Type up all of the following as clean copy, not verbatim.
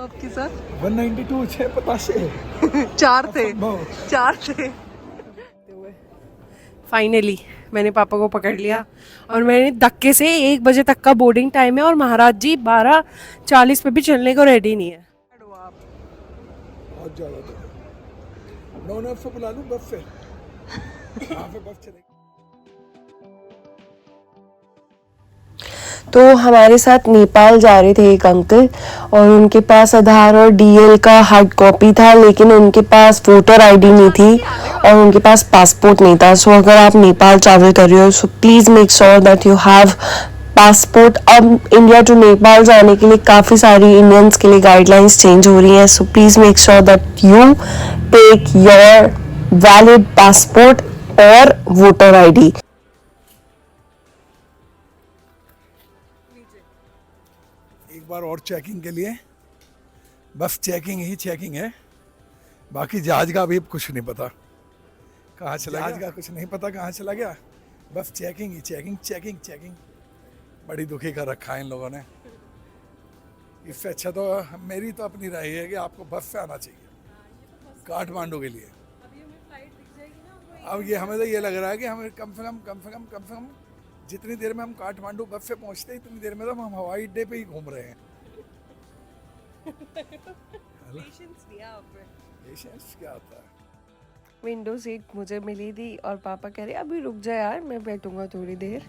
आपके साथ? 192 6 पताशे 4 थे। फाइनली मैंने पापा को पकड़ लिया और मैंने धक्के से 1 बजे तक का बोर्डिंग टाइम है और महाराज जी 12:40 पे भी चलने को रेडी नहीं है। बहुत ज़्यादा तो मैं उन्हें बुला लूँ बस से वहाँ पे बस चलेगी। तो हमारे साथ नेपाल जा रहे थे एक अंकल और उनके पास आधार और डीएल का हार्ड कॉपी था, लेकिन उनके पास वोटर आईडी नहीं थी और उनके पास पासपोर्ट नहीं था। सो अगर आप नेपाल ट्रैवल कर रहे हो सो please make sure that you have passport. अब इंडिया टू नेपाल जाने के लिए काफ़ी सारी इंडियंस के लिए गाइडलाइंस चेंज हो रही हैं, so please make sure that you take your valid passport और वोटर आईडी। एक बार और चेकिंग के लिए, बस चेकिंग ही चेकिंग है, बाकी जहाज का अभी कुछ नहीं पता कहाँ चला गया, जहाज का कुछ नहीं पता कहाँ चला गया, बस चेकिंग ही चेकिंग। बड़ी दुखी कर रखा है इन लोगों ने। इससे अच्छा तो मेरी तो अपनी राय है कि आपको बस से आना चाहिए काठमांडू के लिए। अब ये हमें तो ये लग रहा है कि हमें कम से कम जितनी देर में हम काठमांडू बस से पहुंचते हैं इतनी देर में तो हम हवाई अड्डे पे ही घूम रहे हैं। पेशेंस क्या होता है। विंडो सीट मुझे मिली थी और पापा कह रहे अभी रुक जा यार, मैं बैठूंगा थोड़ी देर।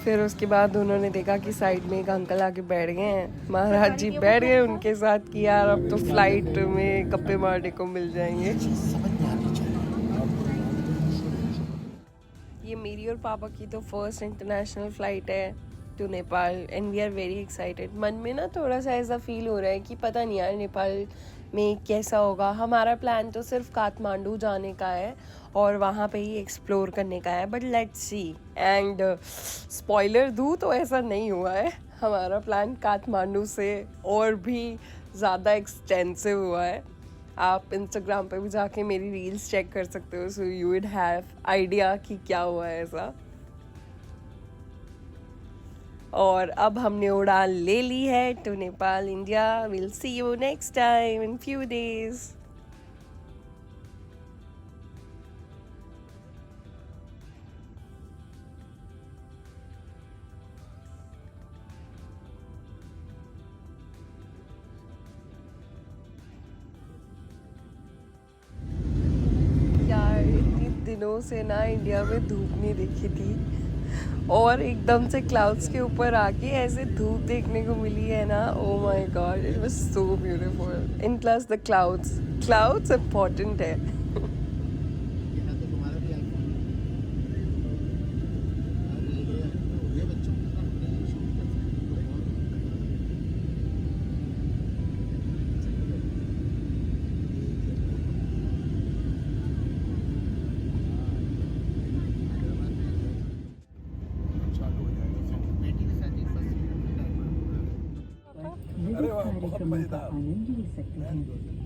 फिर उसके बाद उन्होंने देखा कि साइड में एक अंकल आके बैठ गए हैं, महाराज जी बैठ गए उनके साथ कि यार अब तो फ्लाइट में गप्पे मारने को मिल जाएंगे। ये मेरी और पापा की तो फर्स्ट इंटरनेशनल फ्लाइट है to Nepal and we are very excited. मन में ना थोड़ा सा ऐसा फील हो रहा है कि पता नहीं यार नेपाल में कैसा होगा। हमारा प्लान तो सिर्फ काठमांडू जाने का है और वहाँ पे ही एक्सप्लोर करने का है, but let's see. And spoiler दूँ तो ऐसा नहीं हुआ है, हमारा प्लान काठमांडू से और भी ज़्यादा एक्सटेंसिव हुआ है। आप इंस्टाग्राम पे भी जाके मेरी रील्स चेक कर सकते हो, so you would have idea कि क्या हुआ है ऐसा। और अब हमने उड़ान ले ली है to Nepal India. Will see you next time in few days. यार इतनी दिनों से ना इंडिया में धूप नहीं देखी थी और एकदम से क्लाउड्स के ऊपर आके ऐसे धूप देखने को मिली है ना, oh my God it was so beautiful. In plus the clouds important है। कार्यक्रमों का आनंद ले सकते हैं।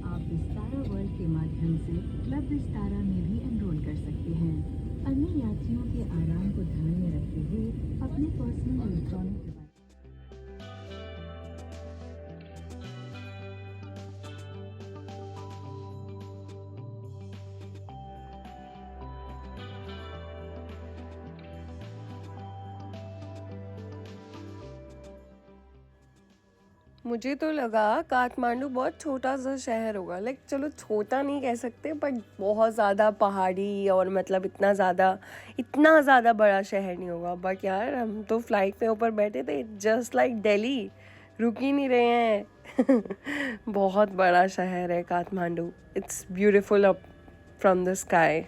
आप विस्तारा वर्ल्ड के माध्यम से क्लब विस्तारा में भी एनरोल कर सकते हैं। अन्य यात्रियों के आराम को ध्यान में रखते हुए अपने पर्सनल इलेक्ट्रॉनिक डिवाइस मुझे तो लगा काठमांडू बहुत छोटा सा शहर होगा, लाइक चलो छोटा नहीं कह सकते बट बहुत ज़्यादा पहाड़ी और मतलब इतना ज़्यादा बड़ा शहर नहीं होगा। बट यार हम तो फ्लाइट में ऊपर बैठे थे, जस्ट लाइक दिल्ली, रुक ही नहीं रहे हैं। बहुत बड़ा शहर है Kathmandu. It's beautiful up from the sky.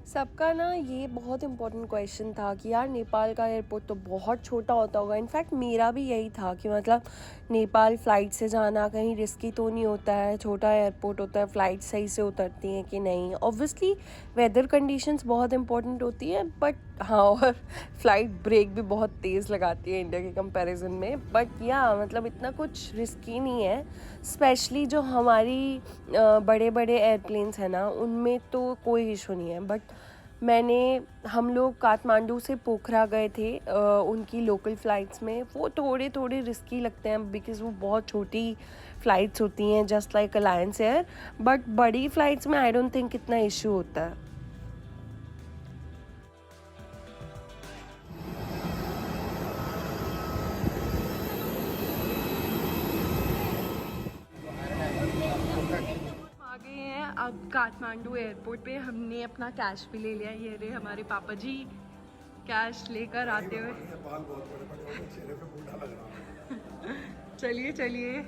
सबका ना ये बहुत इम्पोर्टेंट क्वेश्चन था कि यार नेपाल का एयरपोर्ट तो बहुत छोटा होता होगा। इनफैक्ट मेरा भी यही था कि मतलब नेपाल फ़्लाइट से जाना कहीं रिस्की तो नहीं होता है, छोटा एयरपोर्ट होता है, फ़्लाइट सही से उतरती हैं कि नहीं। ऑब्वियसली वेदर कंडीशंस बहुत इंपॉर्टेंट होती है, बट हाँ, और फ़्लाइट ब्रेक भी बहुत तेज़ लगाती है इंडिया के कंपैरिजन में। बट या मतलब इतना कुछ रिस्की नहीं है। स्पेशली जो हमारी बड़े बड़े एयरप्लेन्स हैं ना, उनमें तो कोई इशू नहीं है। बट हम लोग काठमांडू से पोखरा गए थे उनकी लोकल फ़्लाइट्स में। वो थोड़े थोड़े रिस्की लगते हैं बिकॉज़ वो बहुत छोटी फ़्लाइट्स होती हैं, just like alliance air. But बड़ी फ़्लाइट्स में आई डोंट थिंक इतना इशू होता है। आ गए हैं अब काठमांडू एयरपोर्ट पे। हमने अपना कैश भी ले लिया। ये रहे हमारे पापा जी कैश लेकर आते हुए। बाल बहुत बड़े बड़े, चेहरे पे बूढ़ा लग रहा है। चलिए चलिए,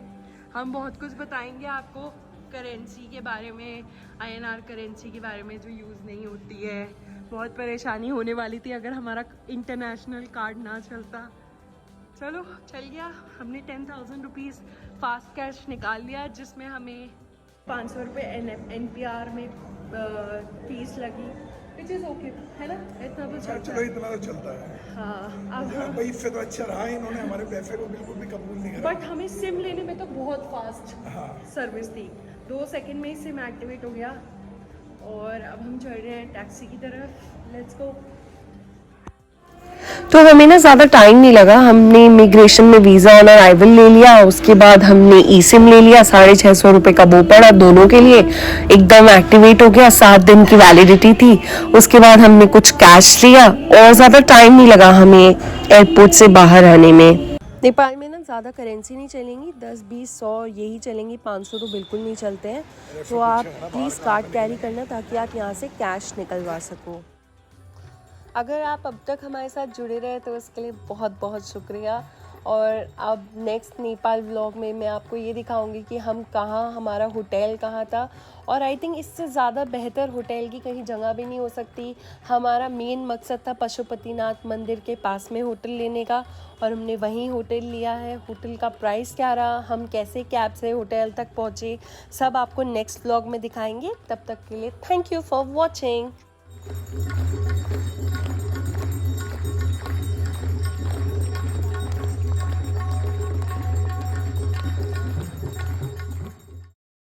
हम बहुत कुछ बताएंगे आपको करेंसी के बारे में, INR करेंसी के बारे में जो यूज़ नहीं होती है। बहुत परेशानी होने वाली थी अगर हमारा इंटरनेशनल कार्ड ना चलता। चलो चल गया। हमने 10,000 रुपीज़ फास्ट कैश निकाल लिया, जिसमें हमें 500 रुपये NPR में फीस लगी, विच इज़ ओके, है ना? इतना तो चलता चलो है। इतना तो चलता है। हाँ, अब भाई इससे तो अच्छा रहा, इन्होंने हमारे पैसे को बिल्कुल भी कबूल नहीं करा। बट हमें सिम लेने में तो बहुत फास्ट हाँ। सर्विस थी। 2 सेकंड में ही सिम एक्टिवेट हो गया। और अब हम चल रहे हैं टैक्सी की तरफ। Let's go. तो हमें ना ज़्यादा टाइम नहीं लगा। हमने इमिग्रेशन में वीज़ा ऑन अराइवल ले लिया, उसके बाद हमने ई सिम ले लिया। 650 रुपये का वो पड़ा दोनों के लिए, एकदम एक्टिवेट हो गया। 7 दिन की वैलिडिटी थी। उसके बाद हमने कुछ कैश लिया और ज़्यादा टाइम नहीं लगा हमें एयरपोर्ट से बाहर आने में। नेपाल में ना ज़्यादा करेंसी नहीं चलेंगी, 10, 20, 100 यही चलेंगी। 500 तो बिल्कुल नहीं चलते हैं। तो आप प्लीज़ कार्ड कैरी करना ताकि आप यहाँ से कैश निकलवा सको। अगर आप अब तक हमारे साथ जुड़े रहे तो इसके लिए बहुत बहुत शुक्रिया। और अब नेक्स्ट नेपाल व्लॉग में मैं आपको ये दिखाऊंगी कि हम कहाँ, हमारा होटल कहाँ था। और आई थिंक इससे ज़्यादा बेहतर होटल की कहीं जगह भी नहीं हो सकती। हमारा मेन मकसद था पशुपतिनाथ मंदिर के पास में होटल लेने का, और हमने वहीं होटल लिया है। होटल का प्राइस क्या रहा, हम कैसे कैब से होटल तक पहुँचे, सब आपको नेक्स्ट व्लॉग में दिखाएंगे। तब तक के लिए थैंक यू फॉर वॉचिंग।